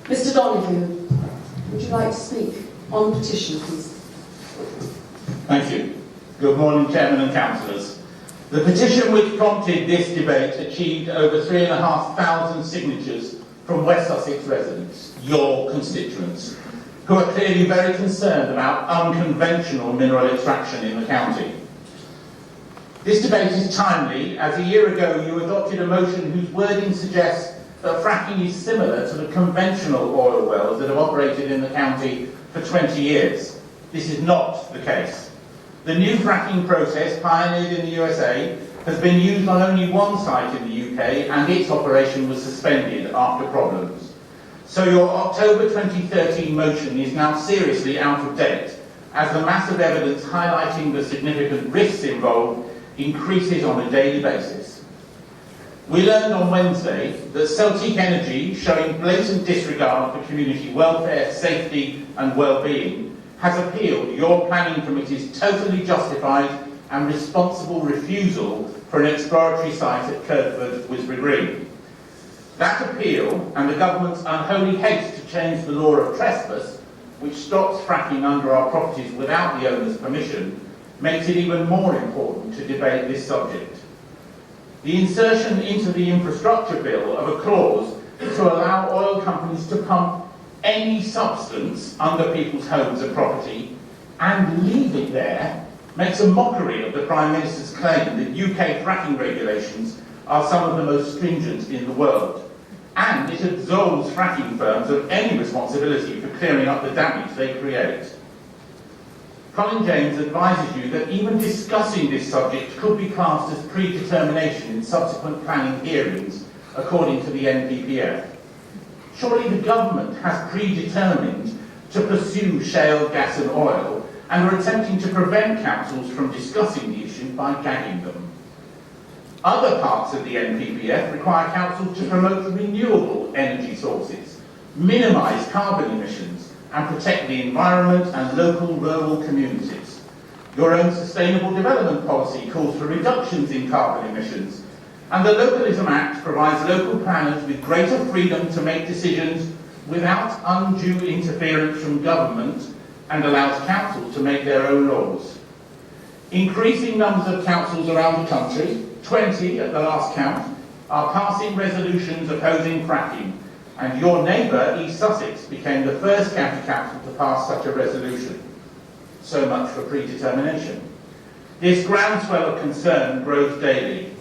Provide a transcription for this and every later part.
Mr Donoghue, would you like to speak on the petition, please? Thank you. Good morning, Chairman and Councillors. The petition which prompted this debate achieved over 3,500 signatures from West Sussex residents, your constituents, who are clearly very concerned about unconventional mineral extraction in the county. This debate is timely, as a year ago you adopted a motion whose wording suggests that fracking is similar to the conventional oil wells that have operated in the county for 20 years. This is not the case. The new fracking process, pioneered in the USA, has been used on only one site in the UK, and its operation was suspended after problems. So your October 2013 motion is now seriously out of date, as the mass of evidence highlighting the significant risks involved increases on a daily basis. We learned on Wednesday that Celtic Energy, showing blatant disregard for community welfare, safety and well-being, has appealed your planning committee's totally justified and responsible refusal for an exploratory site at Kirkford, Wisborough Green. That appeal, and the government's unholy haste to change the law of trespass, which stops fracking under our properties without the owner's permission, makes it even more important to debate this subject. The insertion into the infrastructure bill of a clause to allow oil companies to pump any substance under people's homes and property and leave it there makes a mockery of the Prime Minister's claim that UK fracking regulations are some of the most stringent in the world, and it absolves fracking firms of any responsibility for clearing up the damage they create. Colin James advises you that even discussing this subject could be classed as predetermination in subsequent planning hearings, according to the NPPF. Surely the government has predetermined to pursue shale gas and oil, and are attempting to prevent councils from discussing the issue by gagging them. Other parts of the NPPF require councils to promote renewable energy sources, minimise carbon emissions, and protect the environment and local rural communities. Your own sustainable development policy calls for reductions in carbon emissions, and the Localism Act provides local planners with greater freedom to make decisions without undue interference from government and allows councils to make their own laws. Increasing numbers of councils around the country, 20 at the last count, are passing resolutions opposing fracking, and your neighbour, East Sussex, became the first county council to pass such a resolution. So much for predetermination. This groundswell of concern grows daily.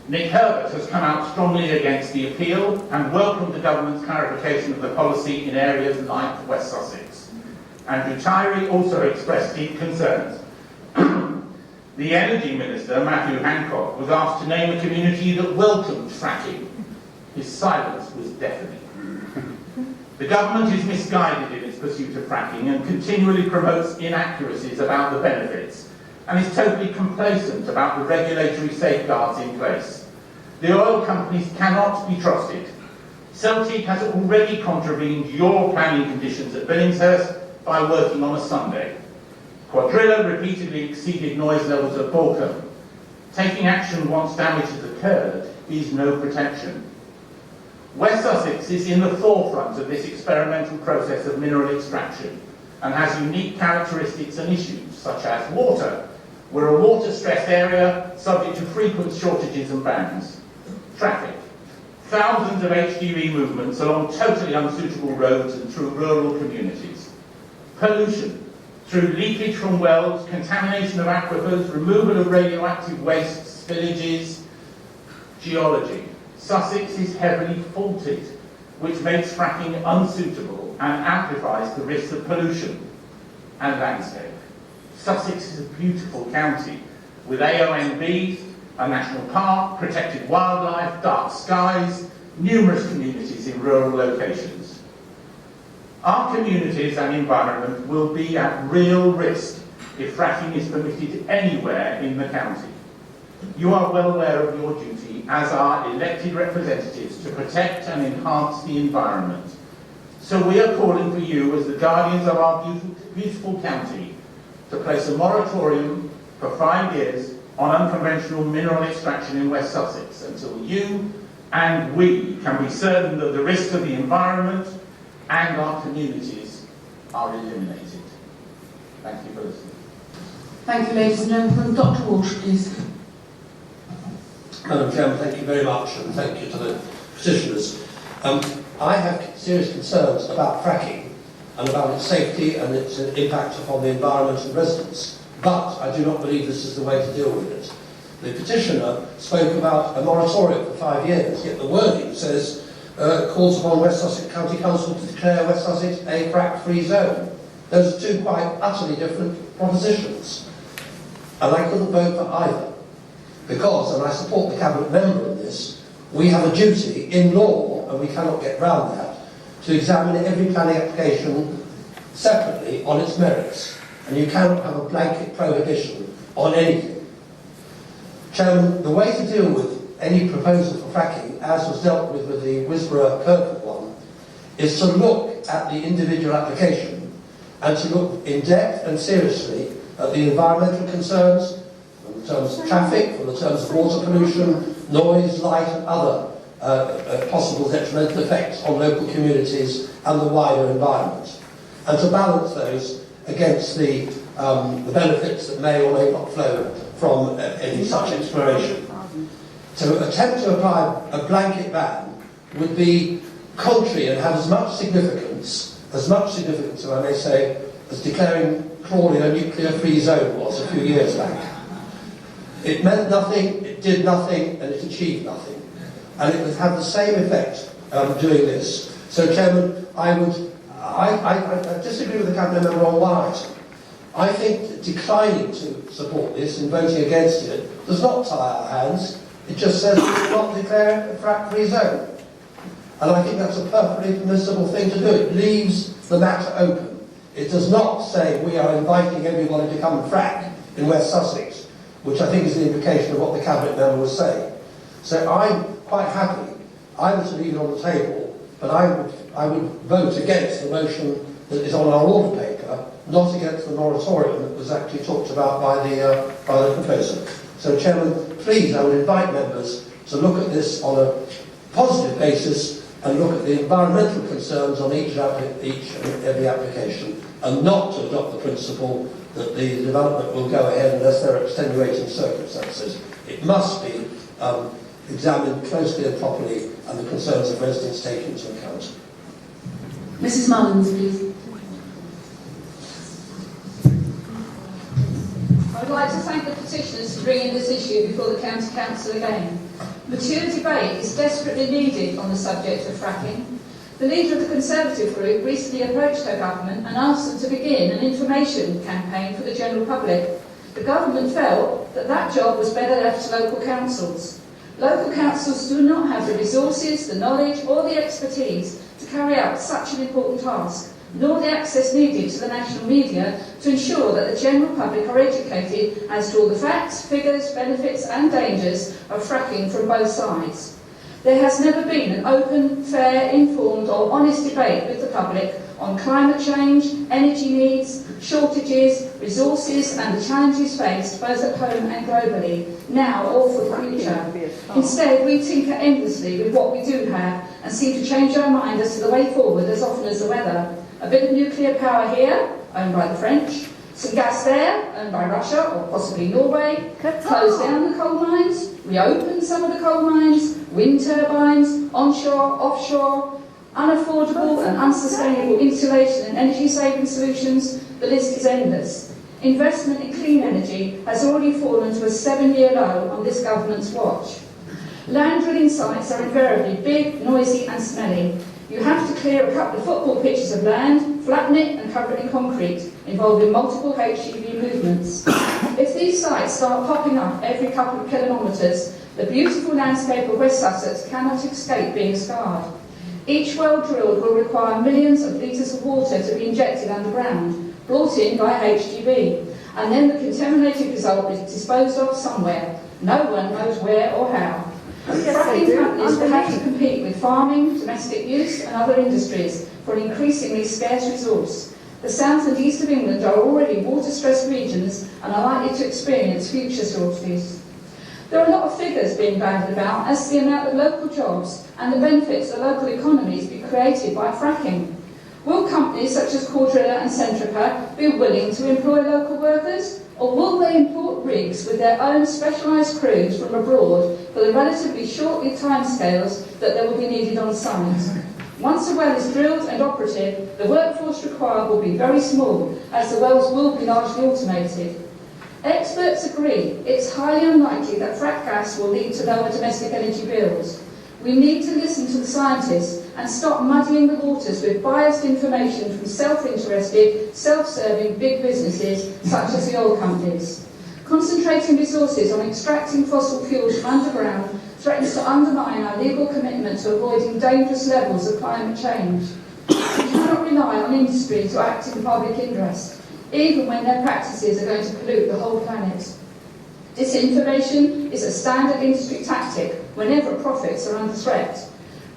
Nick Herbert has come out strongly against the appeal and welcomed the government's clarification of the policy in areas like West Sussex. Andrew Tyree also expressed deep concerns. The Energy Minister, Matthew Hancock, was asked to name a community that welcomed fracking. His silence was deafening. The government is misguided in its pursuit of fracking and continually promotes inaccuracies about the benefits, and is totally complacent about the regulatory safeguards in place. The oil companies cannot be trusted. Celtic has already contravened your planning conditions at Billingshurst by working on a Sunday. Quadrilla repeatedly exceeded noise levels at Borkham. Taking action once damage has occurred is no protection. West Sussex is in the forefront of this experimental process of mineral extraction and has unique characteristics and issues, such as water. We're a water-stressed area subject to frequent shortages and bans. Traffic. Thousands of HGV movements along totally unsuitable roads and through rural communities. Pollution. Through leakage from wells, contamination of aquifers, removal of radioactive wastes, spillages. Geology. Sussex is heavily faulted, which makes fracking unsuitable and amplifies the risks of pollution. And landscape. Sussex is a beautiful county with AONBs, a national park, protected wildlife, dark skies, numerous communities in rural locations. Our communities and environment will be at real risk if fracking is permitted anywhere in the county. You are well aware of your duty as our elected representatives to protect and enhance the environment. So we are calling for you as the guardians of our beautiful county to place a moratorium for 5 years on unconventional mineral extraction in West Sussex until you, and we can be certain that the risks of the environment and our communities are eliminated. Thank you for listening. Thank you, ladies and gentlemen. Dr. Walsh, please. Madam Chairman, thank you very much, and thank you to the petitioners. I have serious concerns about fracking and about its safety and its impact upon the environment and residents, but I do not believe this is the way to deal with it. The petitioner spoke about a moratorium for 5 years, yet the wording says calls upon West Sussex County Council to declare West Sussex a frack-free zone. Those are two quite utterly different propositions, and I couldn't vote for either. Because, and I support the Cabinet member in this, we have a duty in law, and we cannot get round that, to examine every planning application separately on its merits. And you cannot have a blanket prohibition on anything. Chairman, the way to deal with any proposal for fracking, as was dealt with the Wisborough-Kirkwood one, is to look at the individual application and to look in depth and seriously at the environmental concerns, in terms of traffic, in terms of water pollution, noise, light and other possible detrimental effects on local communities and the wider environment, and to balance those against the benefits that may or may not flow from any such exploration. To attempt to apply a blanket ban would be contrary and have as much significance, if I may say, as declaring Crawley a nuclear-free zone was a few years back. It meant nothing, it did nothing, and it achieved nothing. And it would have the same effect doing this. So, Chairman, I disagree with the Cabinet member on one item. I think that declining to support this and voting against it does not tie our hands. It just says we will not declare it a frack-free zone. And I think that's a perfectly permissible thing to do. It leaves the matter open. It does not say we are inviting everyone to come and frack in West Sussex, which I think is the implication of what the Cabinet member was saying. So I'm quite happy either to leave it on the table, but I would vote against the motion that is on our order paper, not against the moratorium that was actually talked about by the proposer. So, Chairman, please, I would invite members to look at this on a positive basis and look at the environmental concerns on each and every application, and not to adopt the principle that the development will go ahead unless there are extenuating circumstances. It must be examined closely and properly, and the concerns of residents taken into account. Mrs. Mullins, please. I would like to thank the petitioners for bringing this issue before the County Council again. Mature debate is desperately needed on the subject of fracking. The leader of the Conservative group recently approached her government and asked them to begin an information campaign for the general public. The government felt that that job was better left to local councils. Local councils do not have the resources, the knowledge or the expertise to carry out such an important task, nor the access needed to the national media to ensure that the general public are educated as to all the facts, figures, benefits and dangers of fracking from both sides. There has never been an open, fair, informed or honest debate with the public on climate change, energy needs, shortages, resources and the challenges faced both at home and globally, now or for the future. Instead, we tinker endlessly with what we do have and seem to change our mind as to the way forward as often as the weather. A bit of nuclear power here, owned by the French, some gas there, owned by Russia or possibly Norway, close down the coal mines, reopen some of the coal mines, wind turbines, onshore, offshore, unaffordable and unsustainable insulation and energy-saving solutions, the list is endless. Investment in clean energy has already fallen to a 7-year low on this government's watch. Land drilling sites are invariably big, noisy and smelly. You have to clear a couple of football pitches of land, flatten it and cover it in concrete, involving multiple HGV movements. If these sites start popping up every couple of kilometres, the beautiful landscape of West Sussex cannot escape being scarred. Each well drilled will require millions of litres of water to be injected underground, brought in by HGV, and then the contaminated result is disposed of somewhere. No one knows where or how. Fracking companies will have to compete with farming, domestic use and other industries for an increasingly scarce resource. The south and east of England are already water-stressed regions and are likely to experience future shortages. There are a lot of figures being bandied about as to the amount of local jobs and the benefits of local economies be created by fracking. Will companies such as Cordrilla and Centrica be willing to employ local workers? Or will they import rigs with their own specialised crews from abroad for the relatively short timescales that they will be needed on site? Once a well is drilled and operative, the workforce required will be very small, as the wells will be largely automated. Experts agree it's highly unlikely that frack gas will lead to lower domestic energy bills. We need to listen to the scientists and stop muddying the waters with biased information from self-interested, self-serving big businesses such as the oil companies. Concentrating resources on extracting fossil fuels from underground threatens to undermine our legal commitment to avoiding dangerous levels of climate change. We cannot rely on industry to act in public interest, even when their practices are going to pollute the whole planet. Disinformation is a standard industry tactic whenever profits are under threat.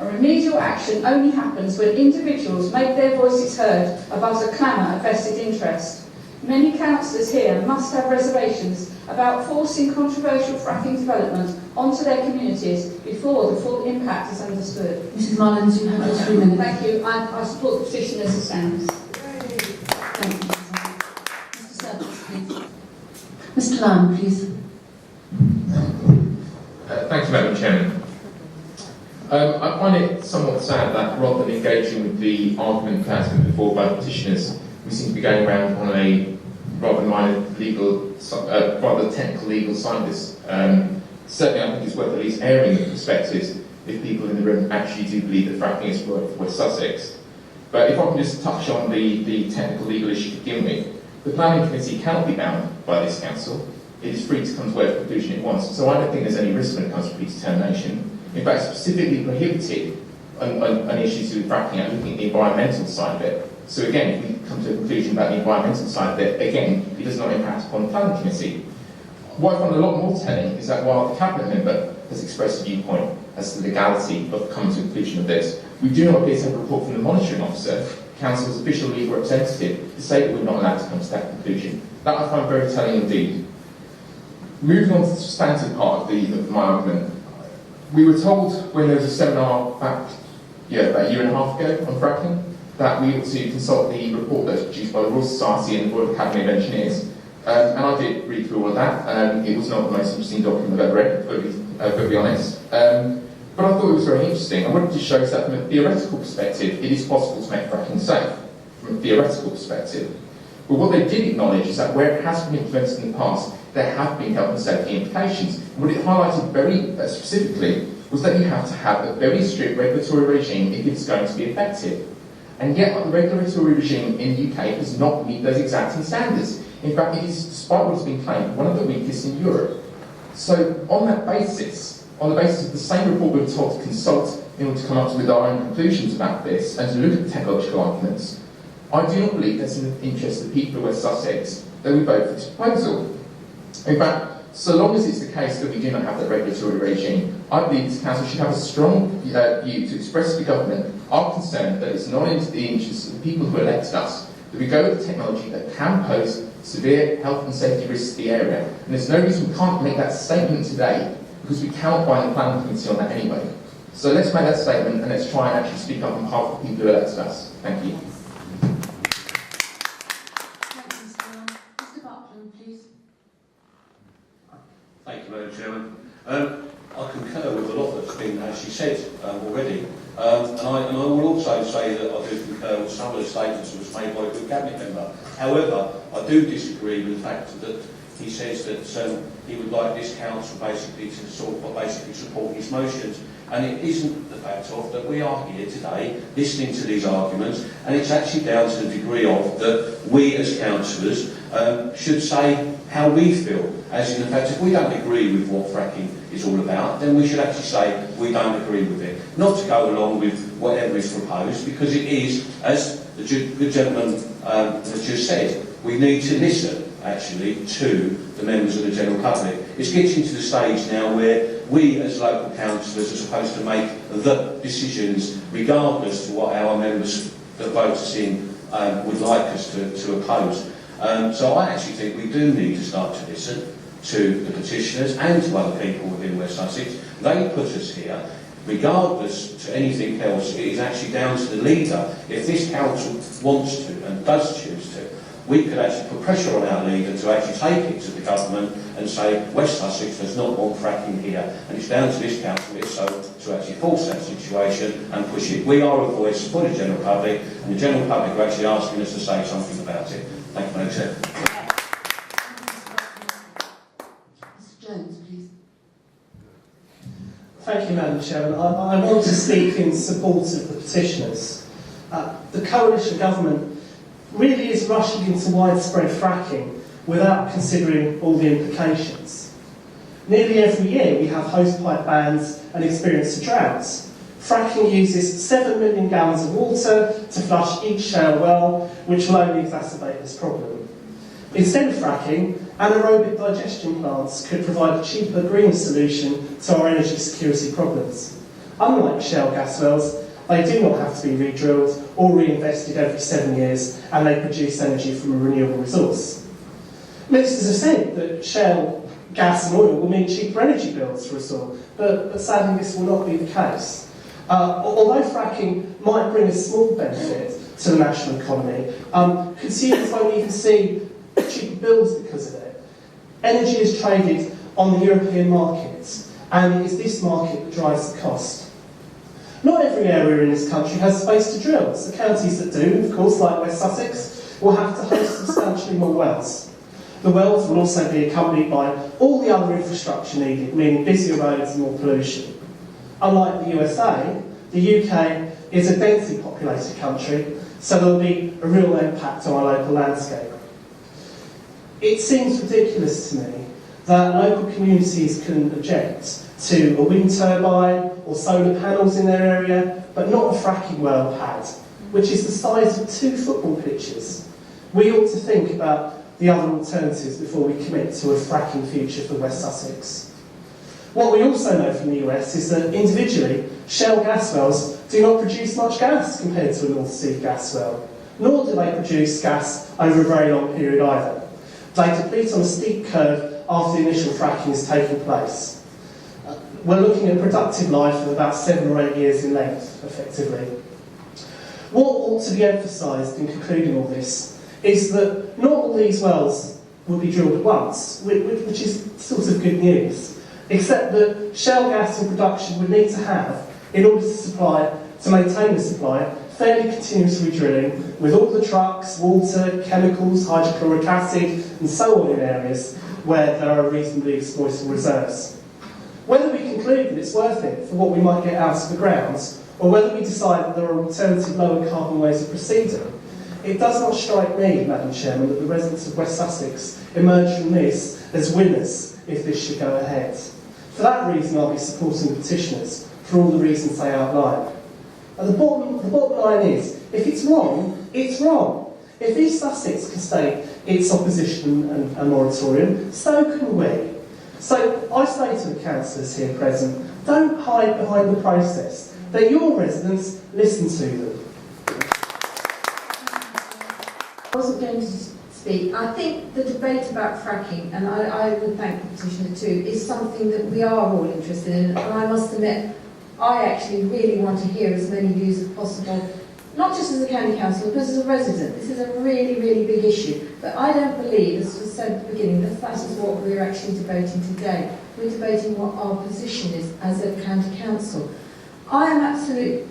And remedial action only happens when individuals make their voices heard above the clamour of vested interest. Many councillors here must have reservations about forcing controversial fracking development onto their communities before the full impact is understood. Mrs Mullins, you have just 3 minutes. Thank you. I support the petition as it stands. Thank you. Mr Service, please. Mr Lamb, please. Thank you, Madam Chairman. I find it somewhat sad that rather than engaging with the argument that has been put forward by the petitioners, we seem to be going around on a rather minor legal, rather technical legal side of this. Certainly I think it's worth at least airing the perspectives if people in the room actually do believe that fracking is for West Sussex. But if I can just touch on the technical legal issue to begin with, the Planning Committee cannot be bound by this council. It is free to come to whatever conclusion it wants. So I don't think there's any risk when it comes to predetermination. In fact, specifically prohibited on issues to do with fracking and looking at the environmental side of it. So again, if we come to a conclusion about the environmental side of it, again, it does not impact upon the Planning Committee. What I find a lot more telling is that while the Cabinet member has expressed a viewpoint as to the legality of coming to a conclusion of this, we do not appear to have a report from the monitoring officer, Council's official legal representative, to say that we're not allowed to come to that conclusion. That I find very telling indeed. Moving on to the substantive part of my argument, we were told when there was a seminar back about a year and a half ago on fracking that we ought to consult the report that was produced by the Royal Society and the Royal Academy of Engineers. And I did read through all of that. It was not the most interesting document I've ever read, to be honest. But I thought it was very interesting. I wanted to show us that from a theoretical perspective, it is possible to make fracking safe, from a theoretical perspective. But what they did acknowledge is that where it has been implemented in the past, there have been health and safety implications. And what it highlighted very specifically was that you have to have a very strict regulatory regime if it's going to be effective. And yet the regulatory regime in the UK does not meet those exacting standards. In fact, it is, despite what has been claimed, one of the weakest in Europe. So on that basis, on the basis of the same report we were told to consult in order to come up with our own conclusions about this and to look at the technological arguments, I do not believe that's in the interest of the people of West Sussex that we vote for this proposal. In fact, so long as it's the case that we do not have that regulatory regime, I believe this council should have a strong view to express to the government our concern that it's not in the interest of the people who elected us that we go with the technology that can pose severe health and safety risks to the area. And there's no reason we can't make that statement today, because we cannot bind the planning committee on that anyway. So let's make that statement and let's try and actually speak up on behalf of the people who elected us. Thank you. Thank you, Madam Chairman. I concur with a lot that's been actually said already, and I will also say that I do concur with some of the statements that was made by a good Cabinet member. However, I do disagree with the fact that he says that he would like this council basically to support his motions, and it isn't the fact of that we are here today listening to these arguments, and it's actually down to the degree of that we as councillors should say how we feel. As in the fact, if we don't agree with what fracking is all about, then we should actually say we don't agree with it. Not to go along with whatever is proposed, because it is, as the good gentleman has just said, we need to listen, actually, to the members of the general public. It's getting to the stage now where we, as local councillors, are supposed to make the decisions regardless to what our members that vote us in would like us to oppose. So I actually think we do need to start to listen to the petitioners and to other people within West Sussex. They put us here. Regardless to anything else, it is actually down to the leader. If this council wants to and does choose to, we could actually put pressure on our leader to actually take it to the government and say West Sussex does not want fracking here, and it's down to this council, if so, to actually force that situation and push it. We are a voice for the general public, and the general public are actually asking us to say something about it. Thank you, Madam Chair. Mr. Jones, please. Thank you, Madam Chairman. I want to speak in support of the petitioners. The coalition government really is rushing into widespread fracking without considering all the implications. Nearly every year we have hosepipe bans and experience of droughts. Fracking uses 7 million gallons of water to flush each shale well, which will only exacerbate this problem. Instead of fracking, anaerobic digestion plants could provide a cheaper, greener solution to our energy security problems. Unlike shale gas wells, they do not have to be re-drilled or reinvested every 7 years, and they produce energy from a renewable resource. Ministers have said that shale gas and oil will mean cheaper energy bills for us all, but sadly this will not be the case. Although fracking might bring a small benefit to the national economy, consumers won't even see cheaper bills because of it. Energy is traded on the European markets, and it is this market that drives the cost. Not every area in this country has space to drill. So the counties that do, of course, like West Sussex, will have to host substantially more wells. The wells will also be accompanied by all the other infrastructure needed, meaning busier roads and more pollution. Unlike the USA, the UK is a densely populated country, so there will be a real impact on our local landscape. It seems ridiculous to me that local communities can object to a wind turbine or solar panels in their area, but not a fracking well pad, which is the size of 2 football pitches. We ought to think about the other alternatives before we commit to a fracking future for West Sussex. What we also know from the US is that individually, shale gas wells do not produce much gas compared to a North Sea gas well, nor do they produce gas over a very long period either. They deplete on a steep curve after the initial fracking has taken place. We're looking at a productive life of about 7 or 8 years in length, effectively. What ought to be emphasised in concluding all this is that not all these wells will be drilled at once, which is sort of good news, except that shale gas in production would need to have, in order to maintain the supply, fairly continuous re-drilling with all the trucks, water, chemicals, hydrochloric acid and so on in areas where there are reasonably exploitable reserves. Whether we conclude that it's worth it for what we might get out of the grounds, or whether we decide that there are alternative lower carbon ways of proceeding, it does not strike me, Madam Chairman, that the residents of West Sussex emerge from this as winners if this should go ahead. For that reason, I'll be supporting the petitioners for all the reasons they outline. And the bottom line is, if it's wrong, it's wrong. If East Sussex can state its opposition and moratorium, so can we. So I say to the councillors here present, don't hide behind the process. They're your residents, listen to them. I wasn't going to speak. I think the debate about fracking, and I would thank the petitioner too, is something that we are all interested in, and I must admit, I actually really want to hear as many views as possible, not just as a county councillor, but as a resident. This is a really, really big issue. But I don't believe, as was said at the beginning, that that is what we're actually debating today. We're debating what our position is as a county council. I am absolutely,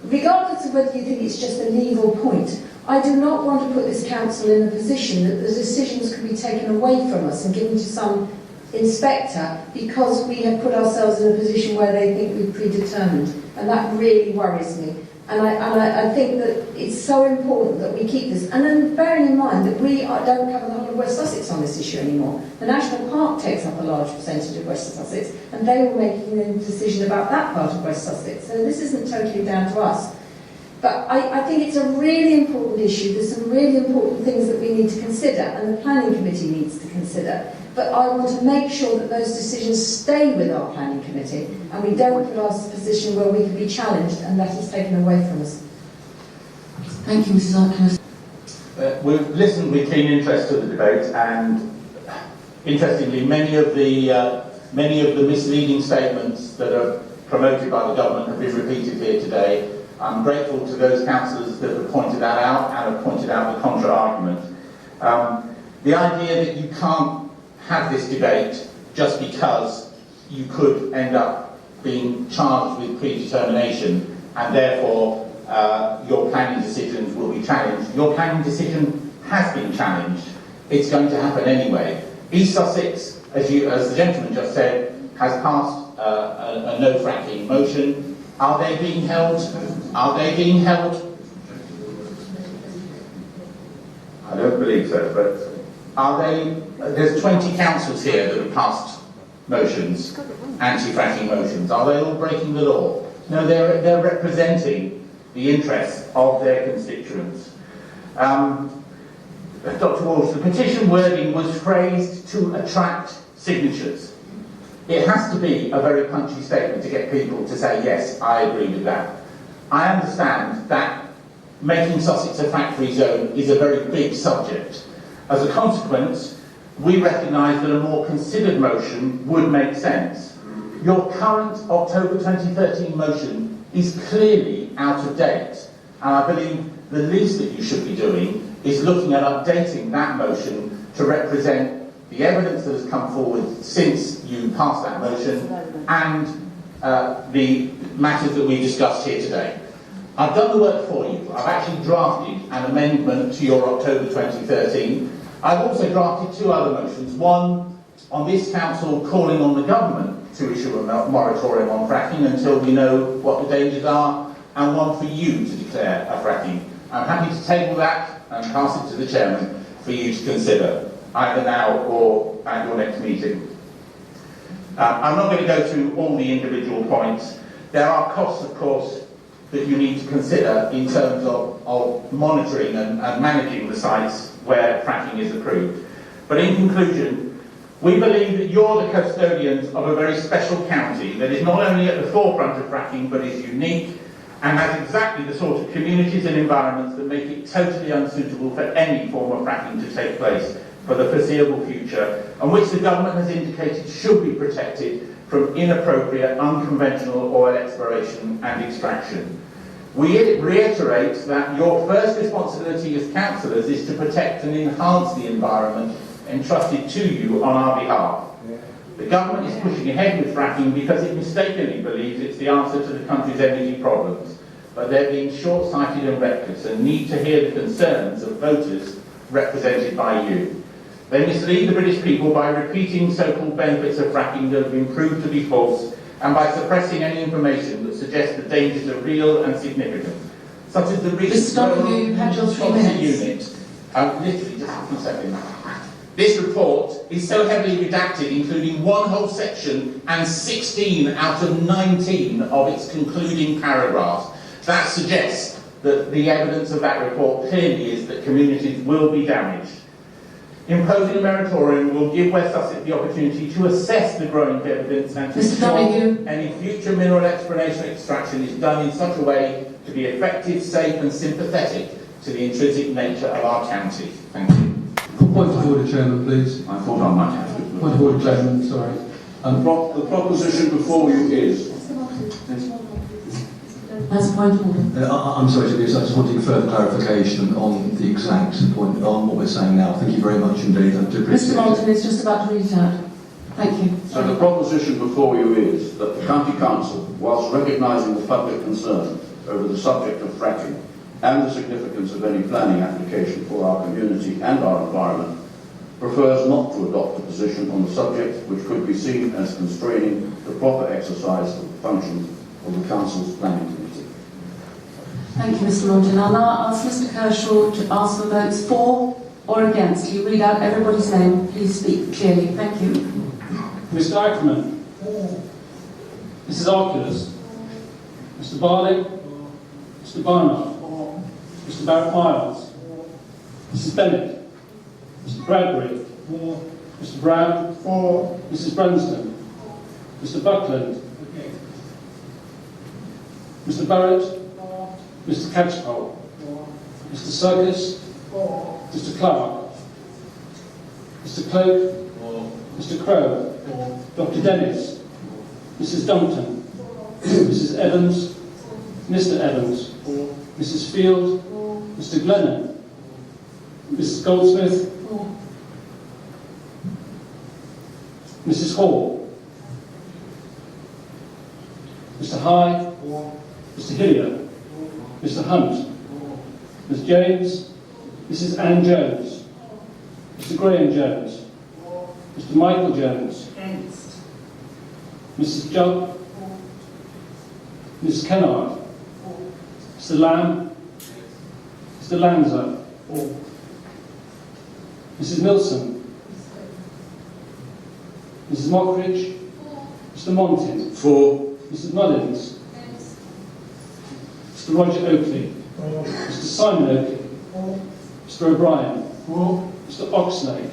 regardless of whether you think it's just a legal point, I do not want to put this council in a position that the decisions can be taken away from us and given to some inspector because we have put ourselves in a position where they think we've predetermined, and that really worries me. And I think that it's so important that we keep this. And then bearing in mind that we don't cover the whole of West Sussex on this issue anymore. The National Park takes up a large percentage of West Sussex, and they were making a decision about that part of West Sussex. So this isn't totally down to us. But I think it's a really important issue. There's some really important things that we need to consider, and the planning committee needs to consider. But I want to make sure that those decisions stay with our planning committee, and we don't put ourselves in a position where we can be challenged and that is taken away from us. Thank you, Mrs. Arkin. We've listened with keen interest to the debate, and Interestingly, many of the misleading statements that are promoted by the government have been repeated here today. I'm grateful to those councillors that have pointed that out and have pointed out the contra-argument. The idea that you can't have this debate just because you could end up being charged with predetermination and therefore your planning decisions will be challenged. Your planning decision has been challenged. It's going to happen anyway. East Sussex, as the gentleman just said, has passed a no fracking motion. Are they being held? Are they being held? I don't believe so, but are they? There's 20 councils here that have passed motions, anti-fracking motions. Are they all breaking the law? No, they're representing the interests of their constituents. Dr. Walsh, the petition wording was phrased to attract signatures. It has to be a very punchy statement to get people to say, yes, I agree with that. I understand that making Sussex a frack-free zone is a very big subject. As a consequence, we recognise that a more considered motion would make sense. Your current October 2013 motion is clearly out of date, and I believe the least that you should be doing is looking at updating that motion to represent the evidence that has come forward since you passed that motion and the matters that we discussed here today. I've done the work for you. I've actually drafted an amendment to your October 2013. I've also drafted two other motions, one on this council calling on the government to issue a moratorium on fracking until we know what the dangers are, and one for you to declare a fracking. I'm happy to table that and pass it to the chairman for you to consider, either now or at your next meeting. I'm not going to go through all the individual points. There are costs, of course, that you need to consider in terms of monitoring and managing the sites where fracking is approved. But in conclusion, we believe that you're the custodians of a very special county that is not only at the forefront of fracking, but is unique and has exactly the sort of communities and environments that make it totally unsuitable for any form of fracking to take place for the foreseeable future, and which the government has indicated should be protected from inappropriate, unconventional oil exploration and extraction. We reiterate that your first responsibility as councillors is to protect and enhance the environment entrusted to you on our behalf. The government is pushing ahead with fracking because it mistakenly believes it's the answer to the country's energy problems, but they're being short-sighted and reckless and need to hear the concerns of voters represented by you. They mislead the British people by repeating so-called benefits of fracking that have been proved to be false, and by suppressing any information that suggests the dangers are real and significant, such as the recent you've had your 3 minutes. unit. Literally, just a few seconds. This report is so heavily redacted, including one whole section and 16 out of 19 of its concluding paragraphs. That suggests that the evidence of that report clearly is that communities will be damaged. Imposing a moratorium will give West Sussex the opportunity to assess the growing evidence and to ensure any future mineral exploration extraction is done in such a way to be effective, safe and sympathetic to the intrinsic nature of our county. Thank you. Point of order, Chairman, please. I thought I might have to. Point of order, Chairman, sorry. The proposition before you is... As a point of order. I'm sorry to be, I just wanted further clarification on the exact point, on what we're saying now. Thank you very much indeed. I do appreciate Mr. Moulton is just about to read it out. Thank you. So the proposition before you is that the County Council, whilst recognising the public concern over the subject of fracking and the significance of any planning application for our community and our environment, prefers not to adopt a position on the subject which could be seen as constraining the proper exercise of the functions of the Council's planning committee. Thank you, Mr. Moulton. I'll now ask Mr. Kershaw to ask for votes for or against. You read out everybody's name. Please speak clearly. Thank you. Mr. Ackerman. Mrs. Arculus. Mr. Barley. Mr. Barnard. Mr. Barrett-Miles. Mrs. Bennett. Mr. Bradbury. Mr. Brown. Mrs. Brunsden. Mr. Buckland. Mr. Barrett. Mr. Catchpole. Mr. Circus. Mr. Clark. Mr. Cloak. Mr Crowe, Dr Dennis, Mrs Dumpton, Mrs Evans, Mr Evans, Mrs Field, Mr Glennon, Mrs Goldsmith, Mrs Hall, Mr Hyde, Mr Hillier, Mr Hunt, Ms James, Mrs Anne Jones, Mr Graham Jones, Mr Michael Jones, Mrs Judd, Mrs Kennard, Mr Lamb, Mr Lanza, Mrs Milson, Mrs Mockridge, Mr Montin, Mrs Mullins, Mr Roger Oakley, Mr Simon Oakley, Mr O'Brien, Mr Oxley,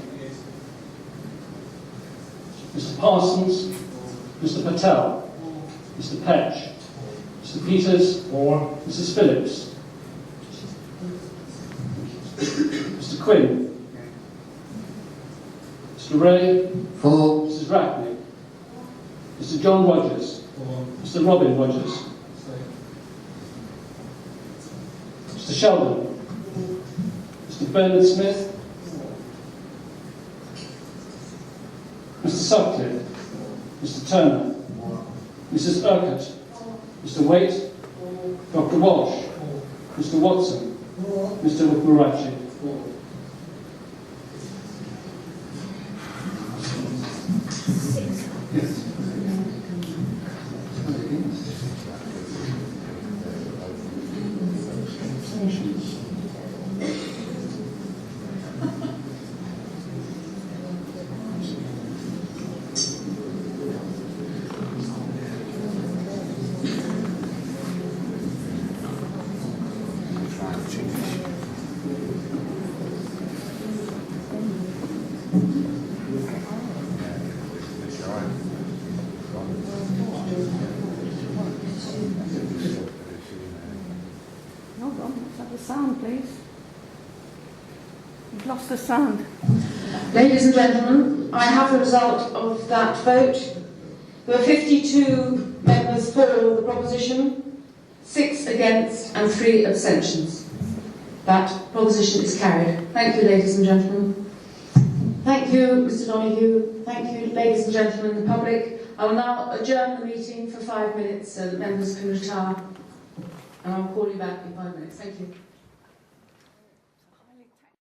Mr Parsons, Mr Patel, Mr Petch, Mr Peters, Mrs Phillips, Mr Quinn, Mr Ray, Mrs Rackney, Mr John Rogers, Mr Robin Rogers, Mr Sheldon, Mr Bernard Smith, Mr Sutcliffe, Mr Turner, Mrs Urquhart, Mr Waite, Dr Walsh, Mr Watson, Mr Murachi. Hold on, let's have the sound, please. We've lost the sound. Ladies and gentlemen, I have the result of that vote. There were 52 members for the proposition, 6 against and 3 abstentions. That proposition is carried. Thank you, ladies and gentlemen. Thank you, Mr Donoghue. Thank you, ladies and gentlemen, the public. I will now adjourn the meeting for 5 minutes so that members can retire. And I'll call you back in 5 minutes. Thank you.